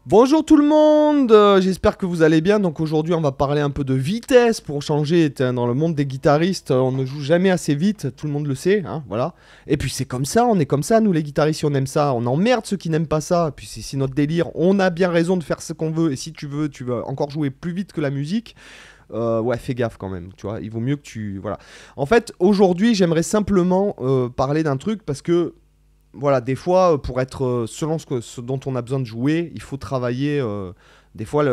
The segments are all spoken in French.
Bonjour tout le monde, j'espère que vous allez bien. Donc aujourd'hui on va parler un peu de vitesse pour changer. Dans le monde des guitaristes, on ne joue jamais assez vite, tout le monde le sait, hein, voilà. Et puis c'est comme ça, on est comme ça, nous les guitaristes, si on aime ça, on emmerde ceux qui n'aiment pas ça. Et puis c'est notre délire, on a bien raison de faire ce qu'on veut. Et si tu veux encore jouer plus vite que la musique, ouais, fais gaffe quand même, tu vois, il vaut mieux que tu... Voilà. En fait, aujourd'hui j'aimerais simplement parler d'un truc parce que... Voilà, des fois, pour être selon ce dont on a besoin de jouer, il faut travailler. Des fois,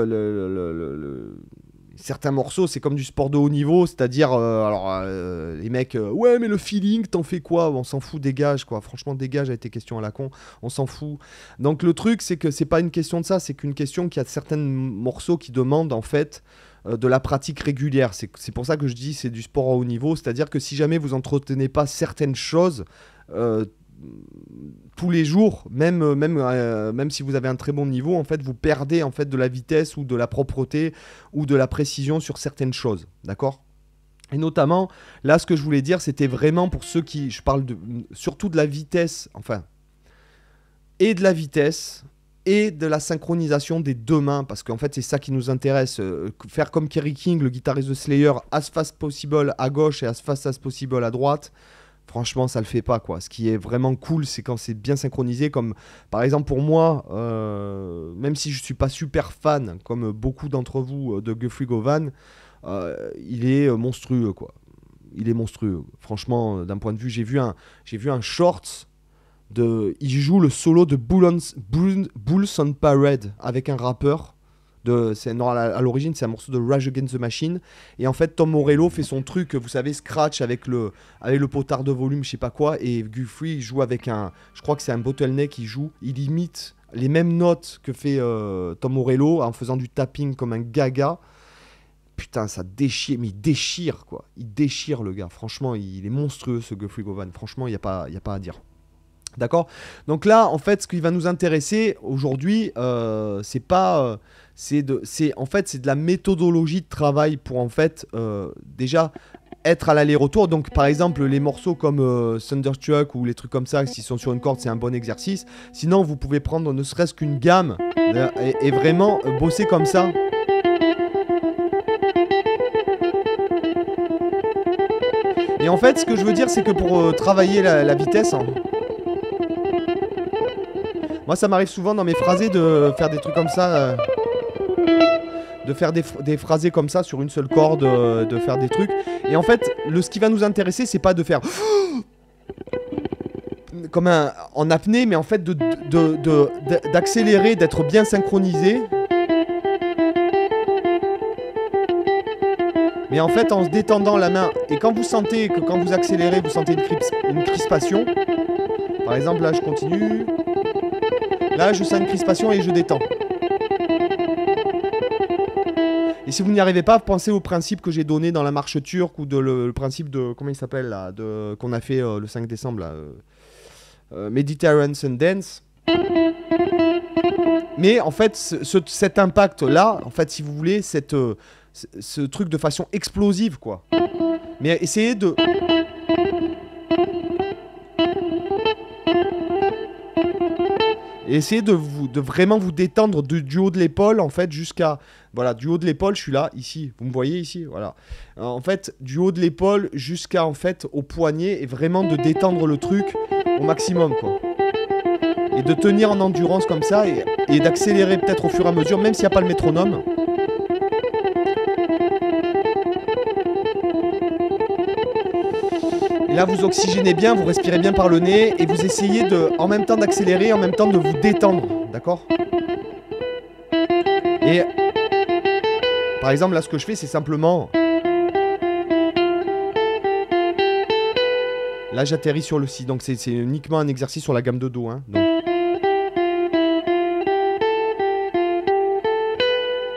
certains morceaux, c'est comme du sport de haut niveau, c'est-à-dire, les mecs, ouais, mais le feeling, t'en fais quoi? On s'en fout, dégage, quoi. Franchement, dégage avec tes questions à la con, on s'en fout. Donc, le truc, c'est que c'est pas une question de ça, c'est qu'une question qu'il y a certains morceaux qui demandent, en fait, de la pratique régulière. C'est pour ça que je dis c'est du sport à haut niveau, c'est-à-dire que si jamais vous entretenez pas certaines choses, euh, tous les jours, même si vous avez un très bon niveau, en fait, vous perdez en fait de la vitesse ou de la propreté ou de la précision sur certaines choses, d'accord? Et notamment, là, ce que je voulais dire, c'était vraiment pour ceux qui, je parle surtout de la vitesse, enfin, et de la vitesse et de la synchronisation des deux mains, parce qu'en fait, c'est ça qui nous intéresse. Faire comme Kerry King, le guitariste de Slayer, as fast possible à gauche et as fast as possible à droite. Franchement, ça le fait pas, quoi. Ce qui est vraiment cool, c'est quand c'est bien synchronisé. Comme par exemple pour moi, même si je suis pas super fan, comme beaucoup d'entre vous, de Guthrie Govan, il est monstrueux, quoi. Il est monstrueux. Franchement, d'un point de vue, j'ai vu un short il joue le solo de Bulls on Parade avec un rappeur. Non, à l'origine, c'est un morceau de Rage Against the Machine. Et en fait, Tom Morello fait son truc, vous savez, scratch avec le potard de volume, je sais pas quoi. Et Guthrie joue avec je crois que c'est un bottleneck, il imite les mêmes notes que fait Tom Morello en faisant du tapping comme un gaga. Putain, ça déchire, mais il déchire, quoi. Il déchire, le gars. Franchement, il est monstrueux, ce Guthrie Govan. Franchement, il n'y a pas à dire. D'accord? Donc là, en fait, ce qui va nous intéresser aujourd'hui, c'est pas... en fait, c'est de la méthodologie de travail pour, en fait, déjà être à l'aller-retour. Donc, par exemple, les morceaux comme Thunderstruck ou les trucs comme ça, s'ils sont sur une corde, c'est un bon exercice. Sinon, vous pouvez prendre ne serait-ce qu'une gamme et vraiment bosser comme ça. Et en fait, ce que je veux dire, c'est que pour travailler la vitesse... Hein, moi, ça m'arrive souvent dans mes phrasés de faire des trucs comme ça. De faire des phrasés comme ça sur une seule corde, de faire des trucs. Et en fait, ce qui va nous intéresser, c'est pas de faire comme en apnée, mais en fait d'accélérer, d'être bien synchronisé. Mais en fait, en se détendant la main. Et quand vous sentez que quand vous accélérez, vous sentez une crispation. Par exemple, là, je continue. Là, je sens une crispation et je détends. Et si vous n'y arrivez pas, pensez au principe que j'ai donné dans la marche turque ou le principe de... Comment il s'appelle là, qu'on a fait le 5 décembre là, Mediterranean Dance. Mais en fait, cet impact-là, en fait, si vous voulez, ce truc de façon explosive, quoi. Mais essayez de... Et essayez de vraiment vous détendre du haut de l'épaule, en fait, jusqu'à... Voilà, du haut de l'épaule, je suis là, ici. Vous me voyez ici, voilà. En fait, du haut de l'épaule jusqu'à, en fait, au poignet, et vraiment de détendre le truc au maximum, quoi. Et de tenir en endurance comme ça, et d'accélérer peut-être au fur et à mesure, même s'il n'y a pas le métronome. Et là, vous oxygénez bien, vous respirez bien par le nez et vous essayez en même temps d'accélérer, en même temps de vous détendre, d'accord? Et par exemple, là, ce que je fais, c'est simplement... Là, j'atterris sur le si, donc c'est uniquement un exercice sur la gamme de Do, hein. Donc...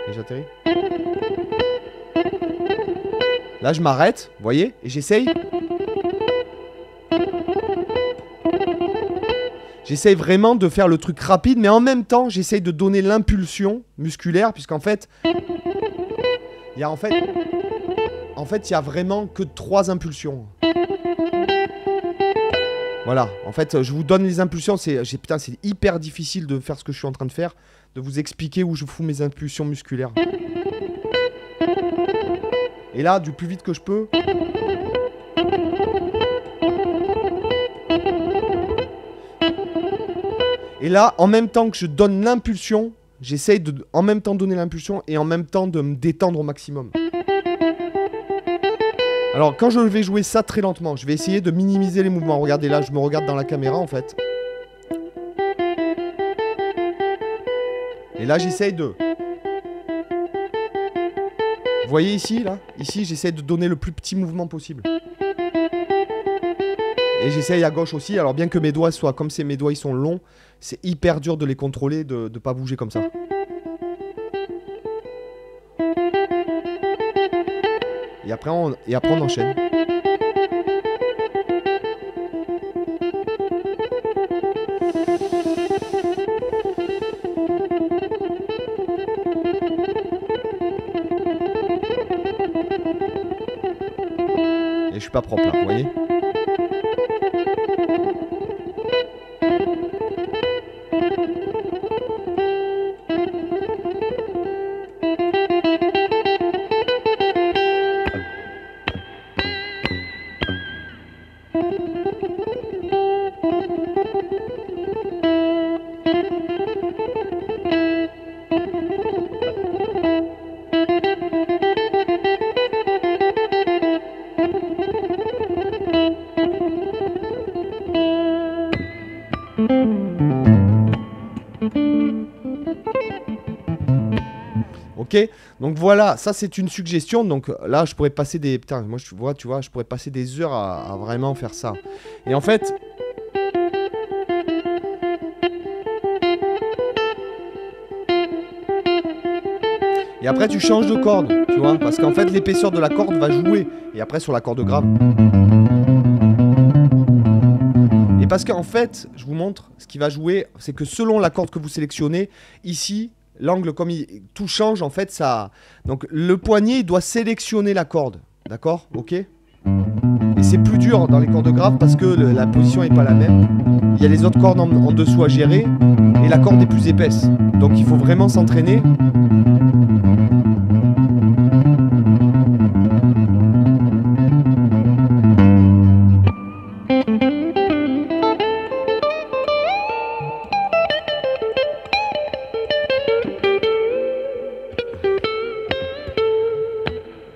Et j'atterris. Là, je m'arrête, vous voyez, et j'essaye... J'essaye vraiment de faire le truc rapide, mais en même temps, j'essaye de donner l'impulsion musculaire, puisqu'en fait, il y a il y a vraiment que 3 impulsions. Voilà, en fait, je vous donne les impulsions. Putain, c'est hyper difficile de faire ce que je suis en train de faire, de vous expliquer où je fous mes impulsions musculaires. Et là, du plus vite que je peux. Et là, en même temps que je donne l'impulsion, j'essaye de en même temps donner l'impulsion et en même temps de me détendre au maximum. Alors, quand je vais jouer ça très lentement, je vais essayer de minimiser les mouvements. Regardez là, je me regarde dans la caméra en fait. Et là, j'essaye de... Vous voyez ici, là? Ici, j'essaie de donner le plus petit mouvement possible. Et j'essaye à gauche aussi. Alors, bien que mes doigts soient... Comme mes doigts, ils sont longs, c'est hyper dur de les contrôler, de ne pas bouger comme ça. Et après, on enchaîne. Et je suis pas propre là, vous voyez? Ok, donc voilà, ça c'est une suggestion. Donc là, je pourrais passer des... Putain, moi tu vois, je pourrais passer des heures à vraiment faire ça. Et en fait... Et après tu changes de corde, tu vois, parce qu'en fait l'épaisseur de la corde va jouer. Et après sur la corde grave. Et parce qu'en fait, je vous montre, ce qui va jouer, c'est que selon la corde que vous sélectionnez, ici... L'angle, comme tout change, en fait, ça... Donc, le poignet, il doit sélectionner la corde. D'accord? Ok? Et c'est plus dur dans les cordes graves parce que la position n'est pas la même. Il y a les autres cordes en dessous à gérer. Et la corde est plus épaisse. Donc, il faut vraiment s'entraîner.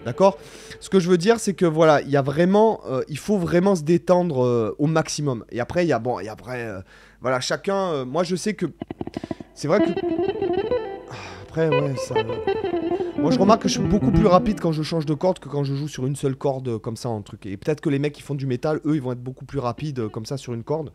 D'accord? Ce que je veux dire, c'est que voilà, il y a vraiment, il faut vraiment se détendre au maximum. Et après, voilà, chacun. Moi, je sais que c'est vrai que après, ouais, ça. Moi, je remarque que je suis beaucoup plus rapide quand je change de corde que quand je joue sur une seule corde comme ça en truc. Et peut-être que les mecs qui font du métal, eux, ils vont être beaucoup plus rapides comme ça sur une corde.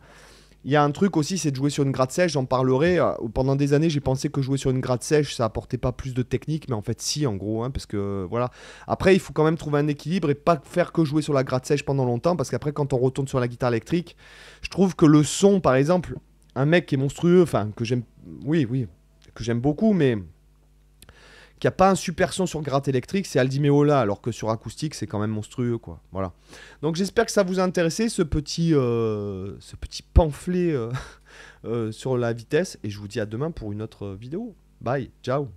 Il y a un truc aussi, c'est de jouer sur une gratte sèche, j'en parlerai. Pendant des années, j'ai pensé que jouer sur une gratte sèche, ça apportait pas plus de technique, mais en fait, si, en gros, hein, parce que voilà. Après, il faut quand même trouver un équilibre et pas faire que jouer sur la gratte sèche pendant longtemps, parce qu'après, quand on retourne sur la guitare électrique, je trouve que le son, par exemple, un mec qui est monstrueux, enfin, que j'aime, oui, que j'aime beaucoup, mais qui a pas un super son sur gratte électrique, c'est Aldi Meola, alors que sur acoustique, c'est quand même monstrueux, quoi. Voilà. Donc j'espère que ça vous a intéressé, ce petit pamphlet sur la vitesse, et je vous dis à demain pour une autre vidéo. Bye, ciao.